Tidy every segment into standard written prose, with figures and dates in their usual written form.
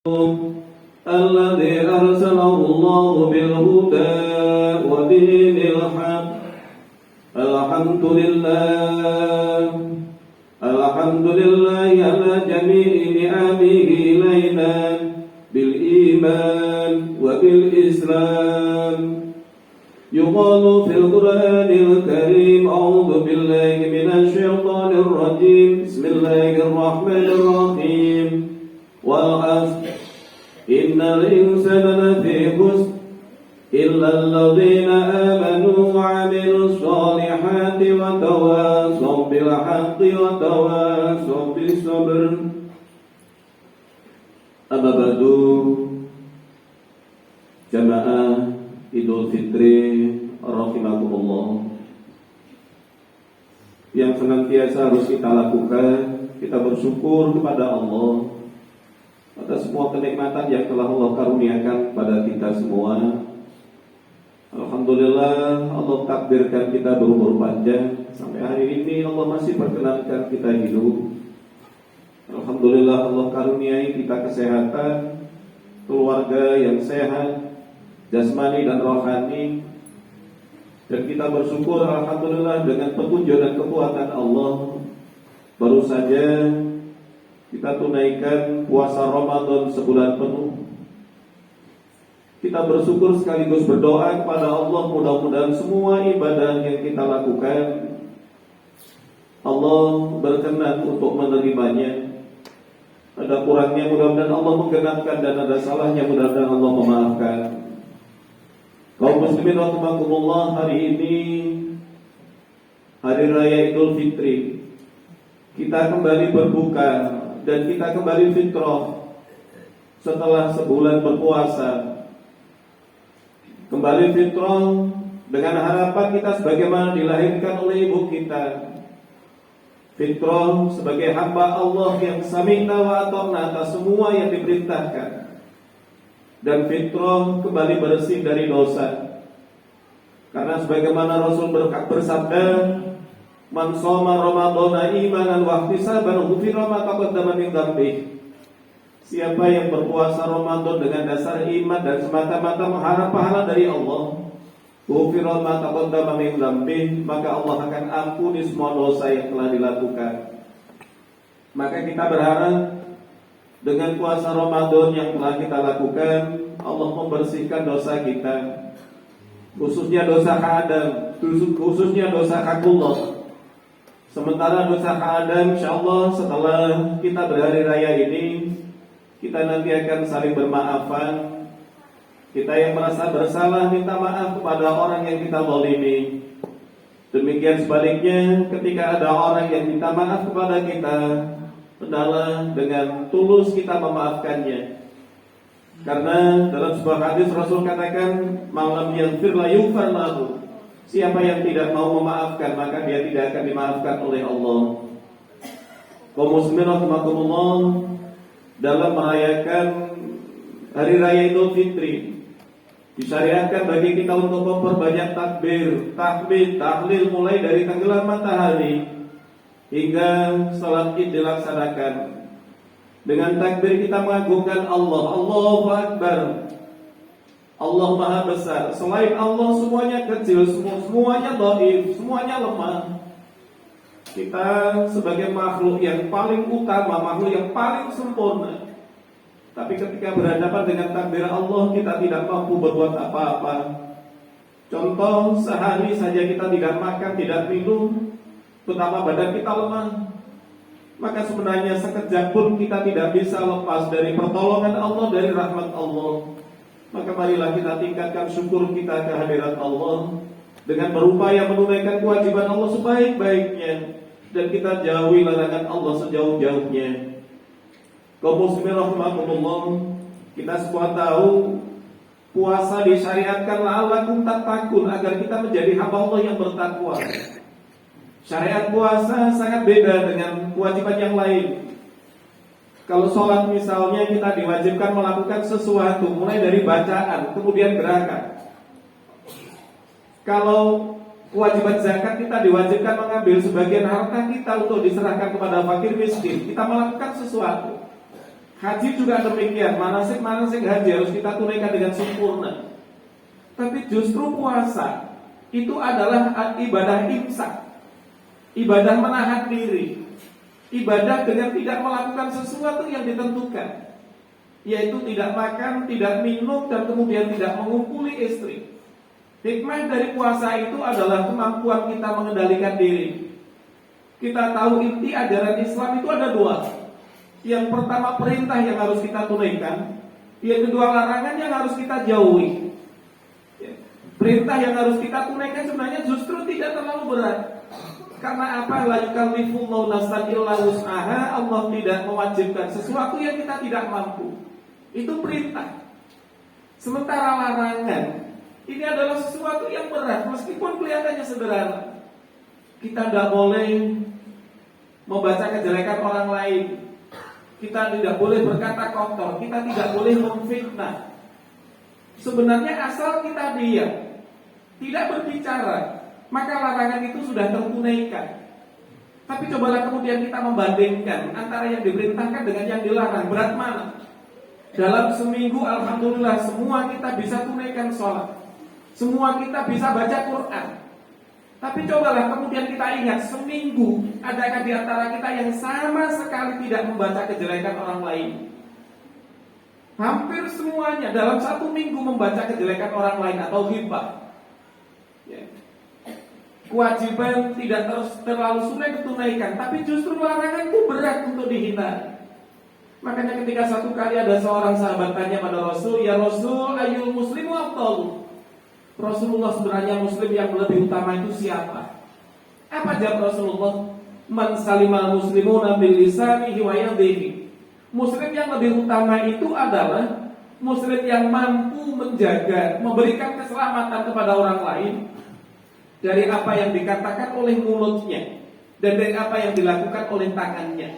الذي أرسله الله بالهدى ودين الحق الحمد لله على جميع نعمه إلينا بالإيمان وبالإسلام. يقال في القرآن الكريم أعوذ بالله من الشيطان الرجيم بسم الله الرحمن الرحيم والعصر إن الإنسان لفي خسر إلا الذين آمنوا وعملوا الصالحات وتواصوا بالحق وتواصوا بالصبر. Amma ba'du, jamaah Idul Fitri rahimakumullah, yang senantiasa harus kita lakukan, kita bersyukur kepada Allah atas semua kenikmatan yang telah Allah karuniakan pada kita semua. Alhamdulillah, Allah takdirkan kita berumur panjang sampai hari ini. Allah masih perkenankan kita hidup. Alhamdulillah, Allah karuniai kita kesehatan, keluarga yang sehat, jasmani dan rohani. Dan kita bersyukur alhamdulillah dengan petunjuk dan kekuatan Allah, baru saja kita tunaikan puasa Ramadan sebulan penuh. Kita bersyukur sekaligus berdoa kepada Allah, mudah-mudahan semua ibadah yang kita lakukan Allah berkenan untuk menerimanya. Ada kurangnya mudah-mudahan Allah menggenapkan, dan ada salahnya mudah-mudahan Allah memaafkan. Kaum muslimin rahimakumullah, hari ini hari raya Idul Fitri. Kita kembali berbuka dan kita kembali fitrah setelah sebulan berpuasa. Kembali fitrah dengan harapan kita sebagaimana dilahirkan oleh ibu kita. Fitrah sebagai hamba Allah yang sami'na wa ata'na atas semua yang diperintahkan. Dan fitrah kembali bersih dari dosa. Karena sebagaimana Rasul bersabda, "Man shoma Ramadhana imanan wa ihtisaban ghufira ma taqaddama min dzambihi." Siapa yang berpuasa Ramadan dengan dasar iman dan semata-mata mengharap pahala dari Allah, ghufira ma taqaddama min dzambihi, maka Allah akan ampuni semua dosa yang telah dilakukan. Maka kita berharap dengan puasa Ramadan yang telah kita lakukan, Allah membersihkan dosa kita, khususnya dosa Adam, khususnya dosa hakullah. Sementara dosa Adam, insyaallah setelah kita berhari raya ini, kita nanti akan saling bermaafan. Kita yang merasa bersalah minta maaf kepada orang yang kita zalimi. Demikian sebaliknya, ketika ada orang yang minta maaf kepada kita, hendaklah dengan tulus kita memaafkannya. Karena dalam sebuah hadis Rasul katakan, "Malam yaghfir la yughfar lahu." Siapa yang tidak mau memaafkan, maka dia tidak akan dimaafkan oleh Allah. Kaum muslimin rahimakumullah, dalam merayakan hari raya Idul Fitri, disyariatkan bagi kita untuk memperbanyak takbir, tahmid, tahlil mulai dari tenggelam matahari hingga salat Id dilaksanakan. Dengan takbir kita mengagungkan Allah, Allahu Akbar. Allah Maha Besar. Selain Allah semuanya kecil, semuanya dhaif, semuanya lemah. Kita sebagai makhluk yang paling utama, makhluk yang paling sempurna, tapi ketika berhadapan dengan takdir Allah, kita tidak mampu berbuat apa-apa. Contoh, sehari saja kita tidak makan, tidak minum, betapa badan kita lemah. Maka sebenarnya sekejap pun kita tidak bisa lepas dari pertolongan Allah, dari rahmat Allah. Maka marilah kita tingkatkan syukur kita kehadirat Allah dengan berupaya menunaikan kewajiban Allah sebaik-baiknya, dan kita jauhi larangan Allah sejauh-jauhnya. Kaum muslimin rahimakumullah, kita semua tahu puasa disyariatkan la'allakum tattaqun, agar kita menjadi hamba Allah yang bertakwa. Syariat puasa sangat beda dengan kewajiban yang lain. Kalau sholat misalnya, kita diwajibkan melakukan sesuatu mulai dari bacaan, kemudian gerakan. Kalau kewajiban zakat, kita diwajibkan mengambil sebagian harta kita untuk diserahkan kepada fakir miskin. Kita melakukan sesuatu. Haji juga demikian, manasik-manasik haji harus kita tunaikan dengan sempurna. Tapi justru puasa itu adalah ibadah imsak, ibadah menahan diri, ibadah dengan tidak melakukan sesuatu yang ditentukan, yaitu tidak makan, tidak minum, dan kemudian tidak mengumpuli istri. Hikmah dari puasa itu adalah kemampuan kita mengendalikan diri. Kita tahu inti ajaran Islam itu ada dua. Yang pertama perintah yang harus kita tunaikan, yang kedua larangan yang harus kita jauhi. Perintah yang harus kita tunaikan sebenarnya justru tidak terlalu berat. Karena apa? La yukallifullahu nafsan illa wus'aha. Allah tidak mewajibkan sesuatu yang kita tidak mampu. Itu perintah. Sementara larangan ini adalah sesuatu yang berat, meskipun kelihatannya sederhana. Kita tidak boleh membaca kejelekan orang lain. Kita tidak boleh berkata kotor. Kita tidak boleh memfitnah. Sebenarnya asal kita diam, tidak berbicara, maka larangan itu sudah tertunaikan. Tapi cobalah kemudian kita membandingkan antara yang diperintahkan dengan yang dilarang. Berat mana? Dalam seminggu alhamdulillah semua kita bisa tunaikan sholat, semua kita bisa baca Quran. Tapi cobalah kemudian kita ingat, seminggu adakah di antara kita yang sama sekali tidak membaca kejelekan orang lain? Hampir semuanya dalam satu minggu membaca kejelekan orang lain atau ghibah. Kewajiban tidak terlalu sulit ditunaikan, tapi justru larangan itu berat untuk dihindari. Makanya ketika satu kali ada seorang sahabat tanya pada Rasul, "Ya Rasul, ayyul muslimu afdalu?" Rasulullah, sebenarnya muslim yang lebih utama itu siapa? Apa jawab Rasulullah? Man salimal muslimuna bil lisanihi wa yadihi. Muslim yang lebih utama itu adalah muslim yang mampu menjaga, memberikan keselamatan kepada orang lain dari apa yang dikatakan oleh mulutnya dan dari apa yang dilakukan oleh tangannya.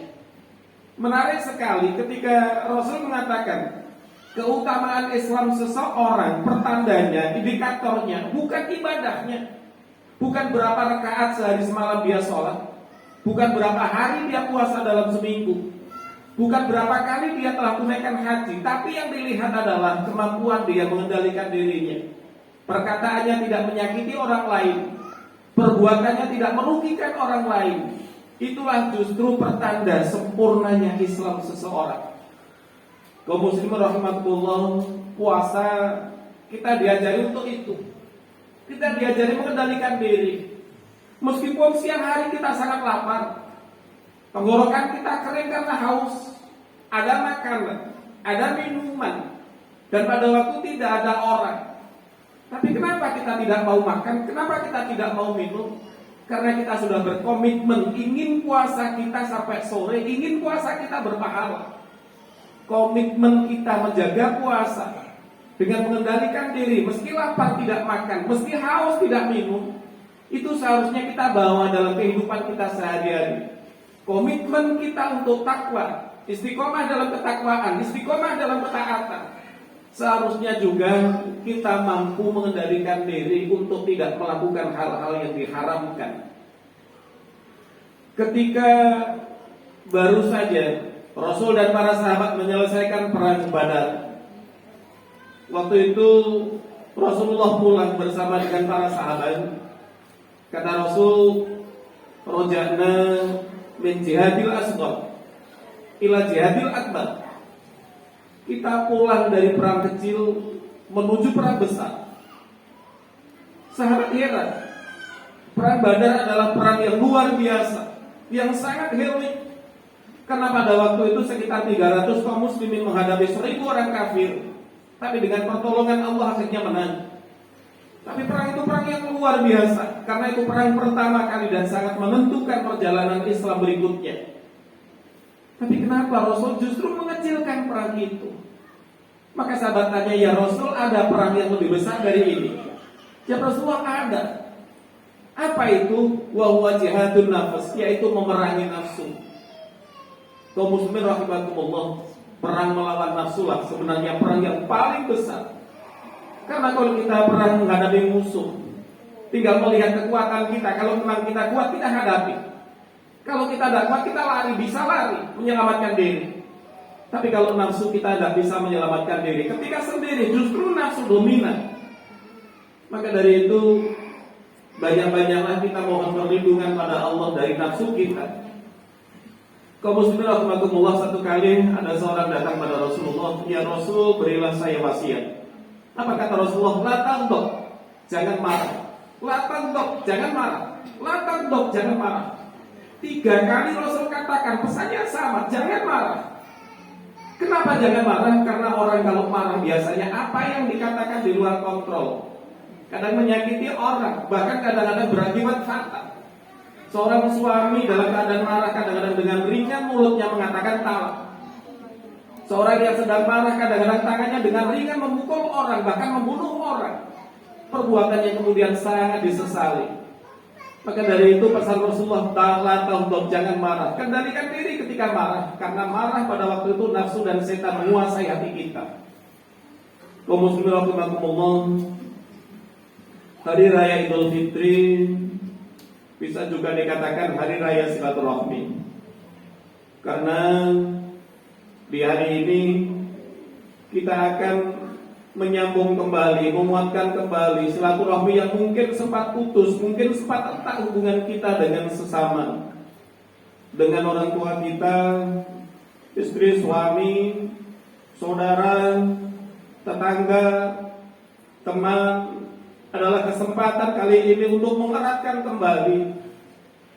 Menarik sekali ketika Rasul mengatakan keutamaan Islam seseorang, pertandanya, indikatornya bukan ibadahnya, bukan berapa rakaat sehari semalam dia sholat, bukan berapa hari dia puasa dalam seminggu, bukan berapa kali dia telah tunaikan haji, tapi yang dilihat adalah kemampuan dia mengendalikan dirinya. Perkataannya tidak menyakiti orang lain, perbuatannya tidak merugikan orang lain. Itulah justru pertanda sempurnanya Islam seseorang. Kaum muslimin rahimakumullah, puasa kita diajari untuk itu. Kita diajari mengendalikan diri. Meskipun siang hari kita sangat lapar, tenggorokan kita kering karena haus, ada makanan, ada minuman, dan pada waktu tidak ada orang. Tapi kenapa kita tidak mau makan? Kenapa kita tidak mau minum? Karena kita sudah berkomitmen ingin puasa kita sampai sore, ingin puasa kita berpahala. Komitmen kita menjaga puasa dengan mengendalikan diri, meski lapar tidak makan, meski haus tidak minum, itu seharusnya kita bawa dalam kehidupan kita sehari-hari. Komitmen kita untuk takwa, istiqomah dalam ketakwaan, istiqomah dalam ketaatan, seharusnya juga kita mampu mengendalikan diri untuk tidak melakukan hal-hal yang diharamkan. Ketika baru saja Rasul dan para sahabat menyelesaikan perang Badar, waktu itu Rasulullah pulang bersama dengan para sahabat. Kata Rasul, "Roja'na min jihadil asghar ila jihadil akbar." Kita pulang dari perang kecil menuju perang besar. Sahabat heran. Perang Badar adalah perang yang luar biasa, yang sangat heroik. Karena pada waktu itu sekitar 300 kaum muslimin menghadapi 1000 orang kafir. Tapi dengan pertolongan Allah akhirnya menang. Tapi perang itu perang yang luar biasa, karena itu perang pertama kali dan sangat menentukan perjalanan Islam berikutnya. Tapi kenapa Rasul justru mengecilkan perang itu? Maka sahabat tanya, "Ya Rasul, ada perang yang lebih besar dari ini?" Ya Rasulullah, ada. Apa itu? Wa huwa jihadun nafs, yaitu memerangi nafsu. Kaum muslimin rahimakumullah, perang melawan nafsu lah sebenarnya perang yang paling besar. Karena kalau kita perang menghadapi musuh, tinggal melihat kekuatan kita. Kalau memang kita kuat, kita hadapi. Kalau kita tidak kuat, kita lari, bisa lari, menyelamatkan diri. Tapi kalau nafsu kita tidak bisa menyelamatkan diri, ketika sendiri justru nafsu dominan. Maka dari itu banyak-banyaklah kita mohon perlindungan pada Allah dari nafsu kita. Kaum muslimin rahimakumullah, satu kali ada seorang datang pada Rasulullah, "Ya Rasul, berilah saya wasiat." Apa kata Rasulullah? "La taghdab, jangan marah. La taghdab, jangan marah. La taghdab, jangan marah." 3 kali Rasul katakan pesannya sama, jangan marah. Kenapa jangan marah? Karena orang kalau marah biasanya apa yang dikatakan di luar kontrol. Kadang menyakiti orang, bahkan kadang-kadang berakibat fatal. Seorang suami dalam keadaan marah kadang-kadang dengan ringan mulutnya mengatakan talak. Seorang yang sedang marah kadang-kadang tangannya dengan ringan memukul orang, bahkan membunuh orang. Perbuatan yang kemudian sangat disesali. Maka dari itu pesan Rasulullah, "La taghdab, jangan marah. Kendalikan diri ketika marah, karena marah pada waktu itu nafsu dan setan menguasai hati kita." Kaum muslimin rahimakumullah, hari raya Idul Fitri bisa juga dikatakan hari raya silaturahmi. Karena di hari ini kita akan menyambung kembali, menguatkan kembali silaturahmi yang mungkin sempat putus, mungkin sempat retak hubungan kita dengan sesama, dengan orang tua kita, istri, suami, saudara, tetangga, teman. Adalah kesempatan kali ini untuk mengeratkan kembali,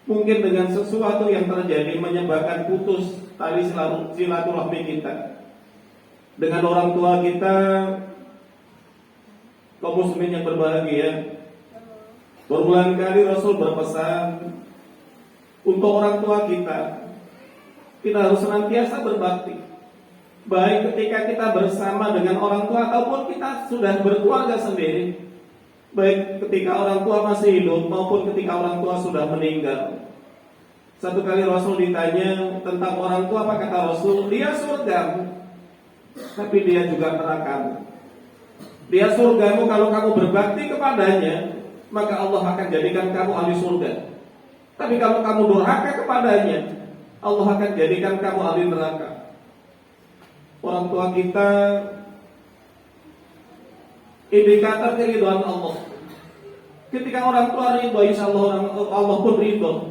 mungkin dengan sesuatu yang terjadi menyebabkan putus tali silaturahmi kita dengan orang tua kita. Kaum muslimin yang berbahagia, berulang kali Rasul berpesan untuk orang tua kita harus senantiasa berbakti, baik ketika kita bersama dengan orang tua ataupun kita sudah berkeluarga sendiri, baik ketika orang tua masih hidup maupun ketika orang tua sudah meninggal. Satu kali Rasul ditanya tentang orang tua, apa kata Rasul? Dia surgamu, tapi dia juga nerakamu. Dia surgamu kalau kamu berbakti kepadanya, maka Allah akan jadikan kamu ahli surga. Tapi kalau kamu durhaka kepadanya, Allah akan jadikan kamu ahli neraka. Orang tua kita indikator keridhaan Allah. Ketika orang tua ridho, insya Allah Allah pun ridho.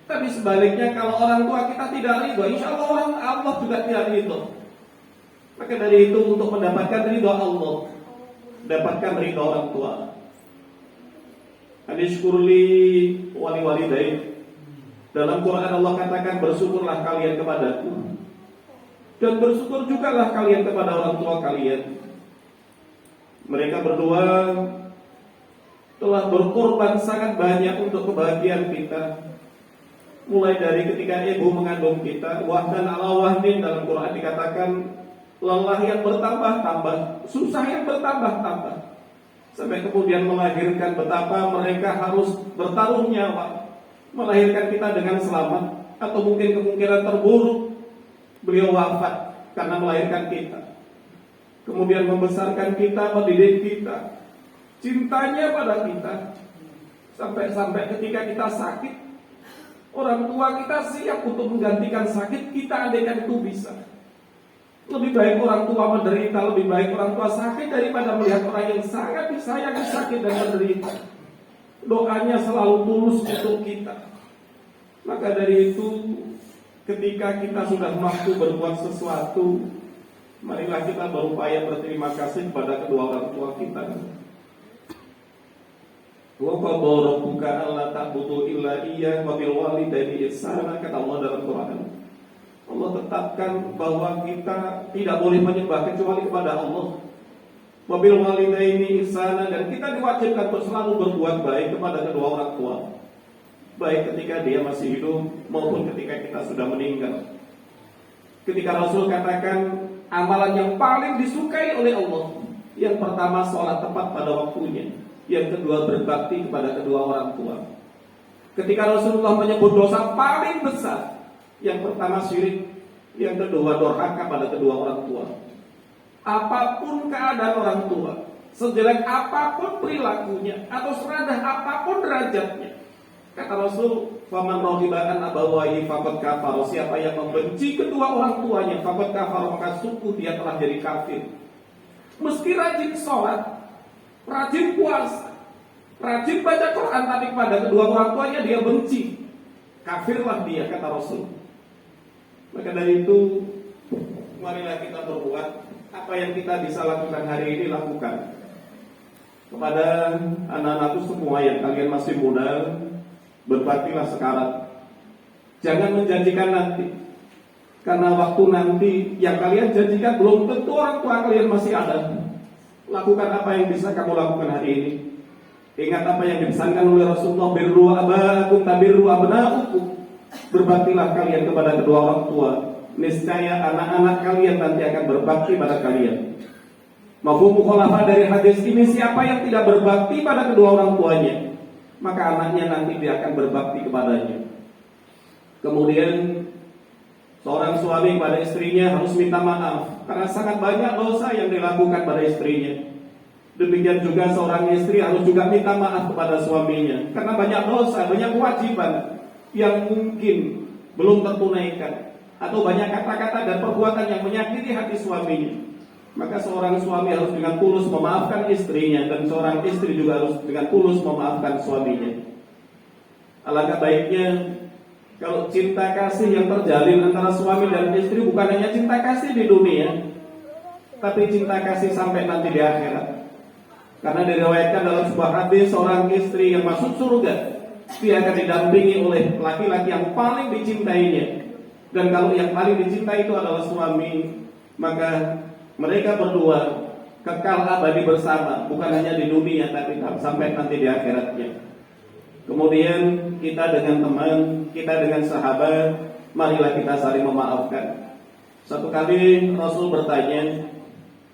Tapi sebaliknya kalau orang tua kita tidak ridho, insya Allah Allah juga tidak ridho. Maka dari itu untuk mendapatkan ridho Allah, dapatkan ridho orang tua. Anishkurli wali-walidain. Dalam Quran Allah katakan, bersyukurlah kalian kepadaku, dan bersyukur jugalah kalian kepada orang tua kalian. Mereka berdua telah berkorban sangat banyak untuk kebahagiaan kita. Mulai dari ketika ibu mengandung kita, wahdan ala wahdin, dalam Quran dikatakan lelah yang bertambah-tambah, susah yang bertambah-tambah, sampai kemudian melahirkan, betapa mereka harus bertaruh nyawa melahirkan kita dengan selamat, atau mungkin kemungkinan terburuk beliau wafat karena melahirkan kita. Kemudian membesarkan kita, mendidik kita, cintanya pada kita, sampai-sampai ketika kita sakit, orang tua kita siap untuk menggantikan sakit kita andaikan itu bisa. Lebih baik orang tua menderita, lebih baik orang tua sakit daripada melihat orang yang sangat disayangi sakit dan menderita. Doanya selalu tulus untuk kita. Maka dari itu, ketika kita sudah mampu berbuat sesuatu, marilah kita berupaya berterima kasih kepada kedua orang tua kita. Wa qadara rabbuka alla ta'budu illa iyyahu wa bil walidayni ihsana, kata Allah dalam Quran. Allah tetapkan bahwa kita tidak boleh menyembah kecuali kepada Allah. Wa bil walidayni ihsana, dan kita diwajibkan untuk selalu berbuat baik kepada kedua orang tua, baik ketika dia masih hidup maupun ketika kita sudah meninggal. Ketika Rasul katakan amalan yang paling disukai oleh Allah, yang pertama sholat tepat pada waktunya, yang kedua berbakti kepada kedua orang tua. Ketika Rasulullah menyebut dosa paling besar, yang pertama syirik, yang kedua durhaka pada kedua orang tua. Apapun keadaan orang tua, sejelek apapun perilakunya atau serendah apapun derajatnya, kata Rasul, Faman raghiba an abawaihi faqad kafar. Siapa yang membenci kedua orang tuanya, faqad kafar, maka sungguh dia telah jadi kafir. Meski rajin sholat, rajin puasa, rajin baca Quran, tapi pada kedua orang tuanya dia benci, kafirlah dia, kata Rasul. Maka dari itu, marilah kita berbuat apa yang kita bisa lakukan hari ini, lakukan. Kepada anak-anakku semua yang kalian masih muda, berbaktilah sekarang. Jangan menjanjikan nanti, karena waktu nanti yang kalian janjikan belum tentu orang tua kalian masih ada. Lakukan apa yang bisa kamu lakukan hari ini. Ingat apa yang dipesankan oleh Rasulullah, birru abaakum tabirru abnaukum. Berbaktilah kalian kepada kedua orang tua, niscaya anak-anak kalian nanti akan berbakti pada kalian. Mafhum mukhalafah dari hadis ini, siapa yang tidak berbakti pada kedua orang tuanya, maka anaknya nanti dia akan berbakti kepadanya. Kemudian seorang suami pada istrinya harus minta maaf karena sangat banyak dosa yang dilakukan pada istrinya. Demikian juga seorang istri harus juga minta maaf kepada suaminya karena banyak dosa, banyak kewajiban yang mungkin belum tertunaikan, atau banyak kata-kata dan perbuatan yang menyakiti hati suaminya. Maka seorang suami harus dengan tulus memaafkan istrinya, dan seorang istri juga harus dengan tulus memaafkan suaminya. Alangkah baiknya kalau cinta kasih yang terjalin antara suami dan istri bukan hanya cinta kasih di dunia, tapi cinta kasih sampai nanti di akhirat. Karena diriwayatkan dalam sebuah hadis, seorang istri yang masuk surga, dia akan didampingi oleh laki-laki yang paling dicintainya. Dan kalau yang paling dicintai itu adalah suami, maka mereka berdua kekal abadi bersama, bukan hanya di dunia tapi sampai nanti di akhiratnya. Kemudian kita dengan teman, kita dengan sahabat, marilah kita saling memaafkan. Satu kali Rasul bertanya,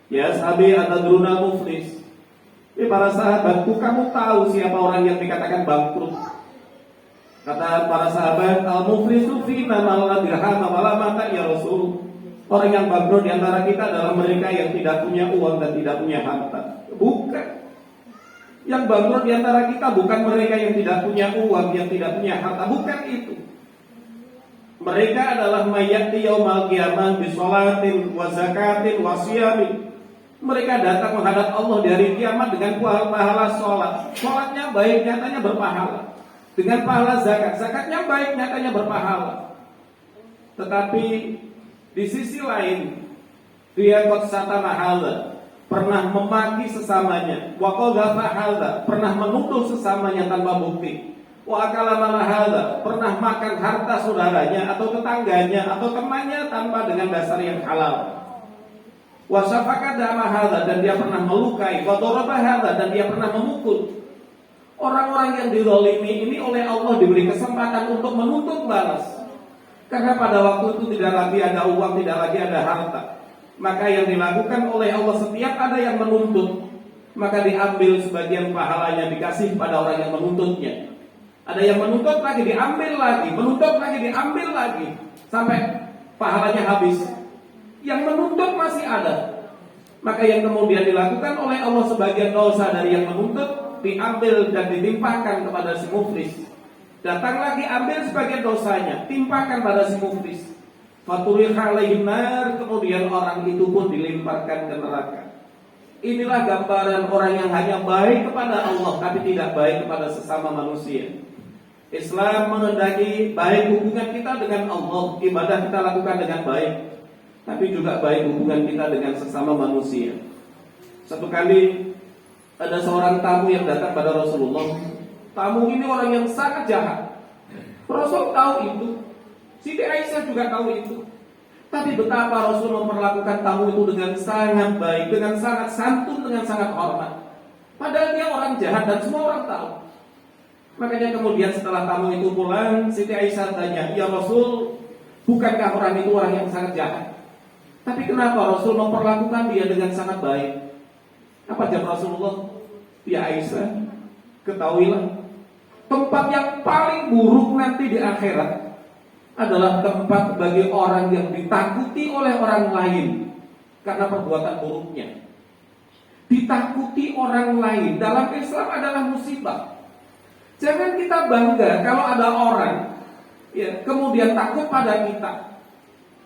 "Ya sahabi, atadruna muflis?" Para sahabatku, kamu tahu siapa orang yang dikatakan bangkrut? Kata para sahabat, "Al-muflisu fina man la dirham wa la mata ya Rasul." Orang yang bangkrut di antara kita adalah mereka yang tidak punya uang dan tidak punya harta. Bukan. Yang bangkrut di antara kita bukan mereka yang tidak punya uang, yang tidak punya harta. Bukan itu. Mereka adalah mayyati yaumal qiyamah bi sholatin wa zakatin wa siyamin. Mereka datang menghadap Allah di hari kiamat dengan pahala sholat. Sholatnya baik, nyatanya berpahala. Dengan pahala zakat, zakatnya baik, nyatanya berpahala. Tetapi di sisi lain, dia qad satama hadza, pernah memaki sesamanya, wa qadhafa hadza, pernah menuduh sesamanya tanpa bukti, wa akala mala hadza, pernah makan harta saudaranya atau tetangganya atau temannya tanpa dengan dasar yang halal. Wa safaka dama hadza, dan dia pernah melukai, wa daraba hadza, dan dia pernah memukul. Orang-orang yang dizalimi ini oleh Allah diberi kesempatan untuk menuntut balas. Karena pada waktu itu tidak lagi ada uang, tidak lagi ada harta. Maka yang dilakukan oleh Allah, setiap ada yang menuntut, maka diambil sebagian pahalanya dikasih pada orang yang menuntutnya. Ada yang menuntut lagi, diambil lagi, menuntut lagi, diambil lagi, sampai pahalanya habis. Yang menuntut masih ada. Maka yang kemudian dilakukan oleh Allah, sebagian dosa dari yang menuntut diambil dan ditimpakan kepada si muflis. Datang lagi, ambil sebagian dosanya, timpakan pada si muflis. Faturih alaihim nar, kemudian orang itu pun dilemparkan ke neraka. Inilah gambaran orang yang hanya baik kepada Allah tapi tidak baik kepada sesama manusia. Islam menghendaki baik hubungan kita dengan Allah, ibadah kita lakukan dengan baik, tapi juga baik hubungan kita dengan sesama manusia. Satu kali ada seorang tamu yang datang pada Rasulullah. Tamu ini orang yang sangat jahat. Rasul tahu itu, Siti Aisyah juga tahu itu. Tapi betapa Rasul memperlakukan tamu itu dengan sangat baik, dengan sangat santun, dengan sangat hormat. Padahal dia orang jahat dan semua orang tahu. Makanya kemudian setelah tamu itu pulang, Siti Aisyah tanya, "Ya Rasul, bukankah orang itu orang yang sangat jahat? Tapi kenapa Rasul memperlakukan dia dengan sangat baik?" Apa jawab Rasulullah? "Ya Aisyah, ketahuilah, tempat yang paling buruk nanti di akhirat adalah tempat bagi orang yang ditakuti oleh orang lain karena perbuatan buruknya. Ditakuti orang lain dalam Islam adalah musibah. Jangan kita bangga kalau ada orang ya kemudian takut pada kita.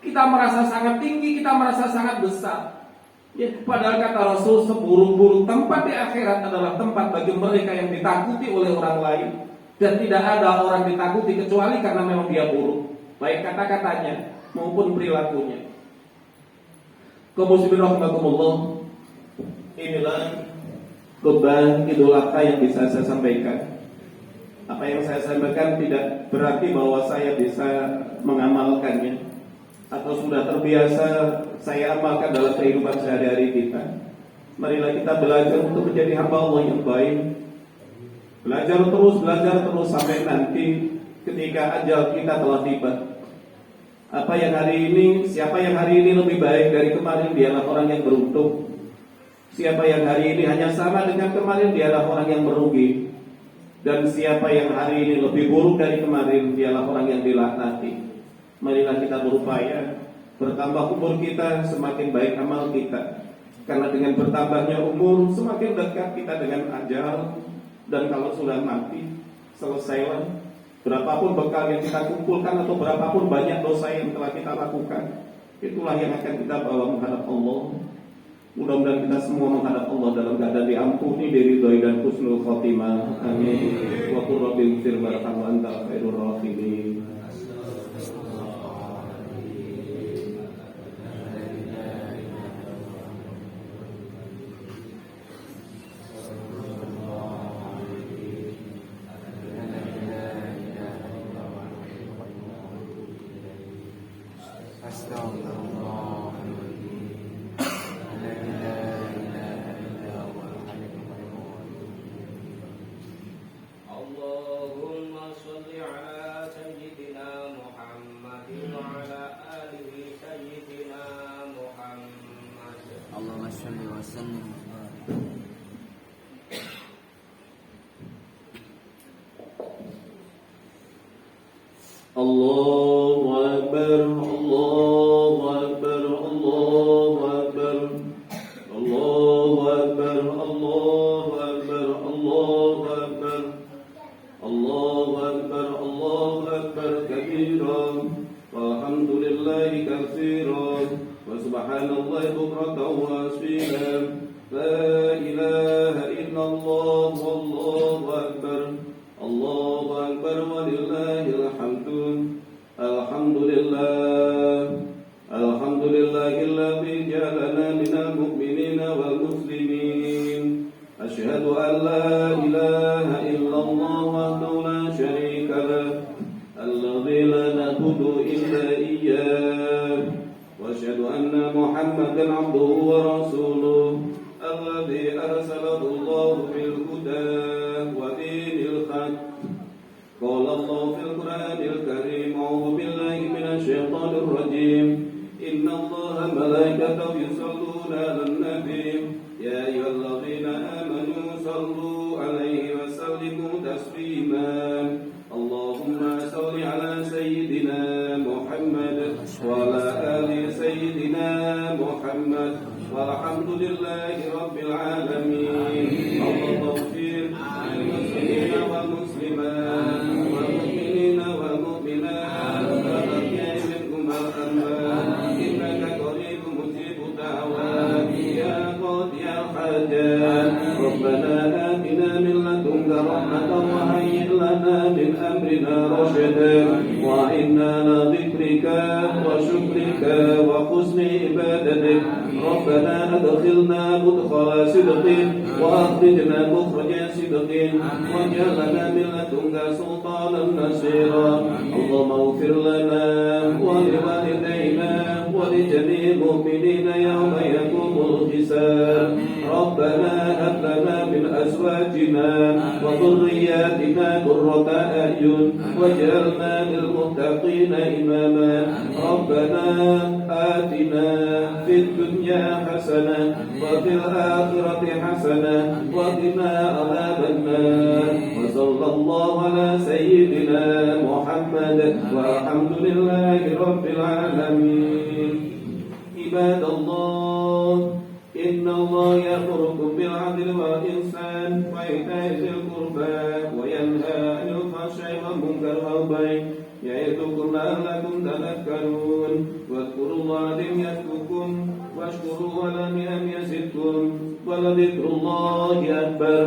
Kita merasa sangat tinggi, kita merasa sangat besar. Ya, padahal kata Rasul, seburuk-buruk tempat di akhirat adalah tempat bagi mereka yang ditakuti oleh orang lain. Dan tidak ada orang ditakuti kecuali karena memang dia buruk, baik kata-katanya maupun perilakunya. Kaum muslimin rahimakumullah, inilah khutbah Idul Adha yang bisa saya sampaikan. Apa yang saya sampaikan tidak berarti bahwa saya bisa mengamalkannya atau sudah terbiasa saya amalkan dalam kehidupan sehari-hari kita. Marilah kita belajar untuk menjadi hamba Allah yang baik. Belajar terus sampai nanti ketika ajal kita telah tiba. Siapa yang hari ini lebih baik dari kemarin, dialah orang yang beruntung. Siapa yang hari ini hanya sama dengan kemarin, dialah orang yang merugi. Dan siapa yang hari ini lebih buruk dari kemarin, dialah orang yang dilaknati. Marilah kita berupaya, bertambah umur kita, semakin baik amal kita. Karena dengan bertambahnya umur, semakin dekat kita dengan ajal. Dan kalau sudah mati, selesailah. Berapapun bekal yang kita kumpulkan atau berapapun banyak dosa yang telah kita lakukan, itulah yang akan kita bawa menghadap Allah. Mudah-mudahan kita semua menghadap Allah dalam keadaan diampuni, diridhoi dan husnul khotimah. Amin. Wa qur rabbil ighfir warham wa anta khairur rahimin. Allahu Akbar, Allahu Akbar, Allahu Akbar, Allahu Akbar, Allahu Akbar, Allahu Akbar, Allahu Akbar, Allahu Akbar kabiran, walhamdulillahi katsiran, wa subhanallahi bukratan wa asila, la ilaha illallah, wallahu akbar. Allahu Akbar walillahil hamdu. Alhamdulillahilladzi ja'alana minal mu'minina wal muslimin. Asyhadu an la ilaha illallah wahdahu la syarika lah, alladzi la na'budu illa iyyah. Wa asyhadu anna Muhammadan 'abduhu wa rasuluh, alladzi arsalahu Allahu bil huda wa dinil haqq. Qala Allahu fil Qur'anil karim, a'udzu billahi minasy syaithanir rajim. Inna Allaha malaikatahu yusholluna 'alan nabi, ya ayyuhalladzina amanu shallu 'alaihi wa sallimu taslima. Allahumma shalli 'ala sayyidina Muhammad wa 'ala ali sayyidina Muhammad. Walhamdulillahi rabbil alamin. Allahumma ighfir lil muslimina wal muslimat, wal mu'minina wal mu'minat, wal ahya'i minhum wal amwat, innaka qaribun mujibud da'wat, ya qadiyal hajat. Rabbana atina min ladunka rahmatan wa hayyi' lana min amrina rashadan, wa inna ala dhikrika wa syukrika wa husni ibadatik. Rabbana adkhilna mudkhala sidqin wa akhrijna mukhraja sidqin waj'alna min ladunka sultanan nasira. Allahumma ighfir lana wa li walidayna wa li jami'il mu'minina yawma yaqumul hisab. Rabbana hab lana min azwajina wa dhurriyyatina qurrata a'yun waj'alna lil muttaqina imama. Rabbana atina fid dunya hasanah wa fil akhirati hasanah wa qina adzabannar. Wa sallallahu ala sayyidina Muhammad walhamdulillahi rabbil alamin. Ibadallah, inna الله يأمركم بالعدل والإحسان وإيتاء ذي القربى وينهى عن الفحشاء والمنكر والبغي يعظكم لعلكم تذكرون واذكروا الله العظيم يذكركم واشكروه على نعم يزدكم ولذكر الله أكبر.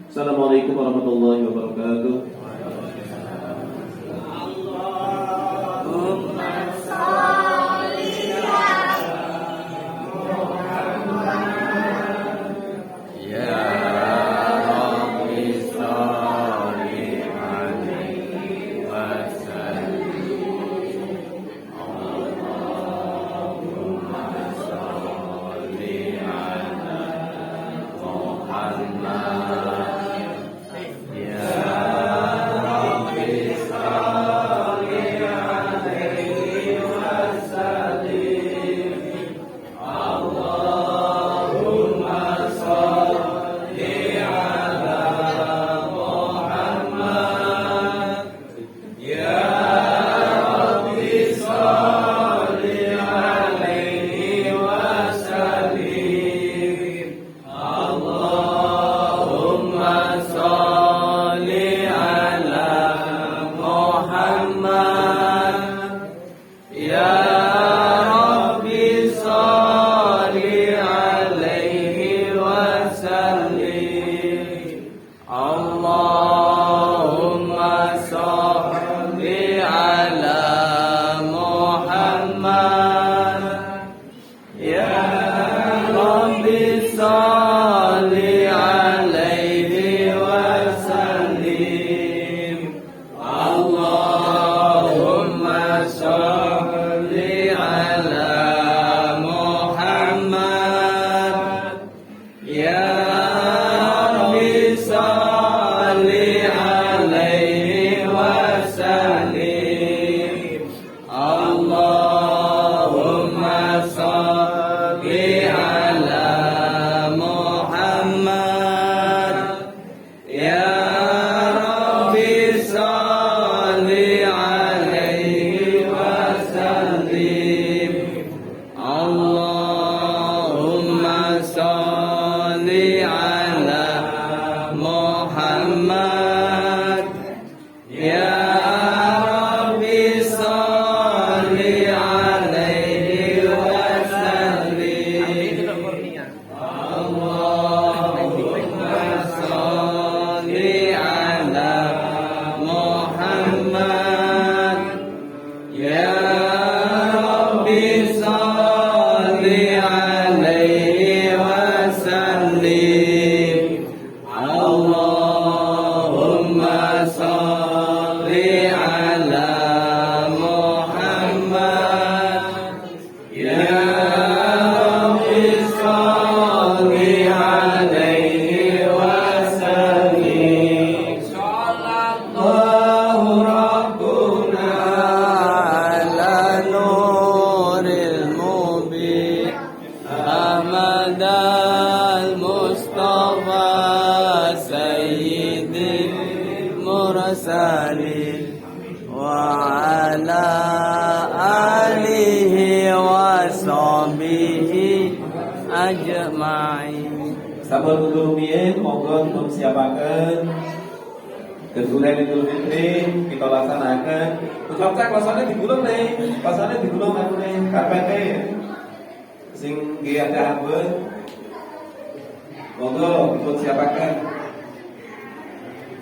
Assalamualaikum warahmatullahi wabarakatuh. Sampun rumiyin monggo dipun siapaken kesulen Idul Fitri kita laksanakan. Tukang cek pasane digulung nih, pasane digulung aku nih karpete. Sing nggih ada abot. Monggo dipun siapaken.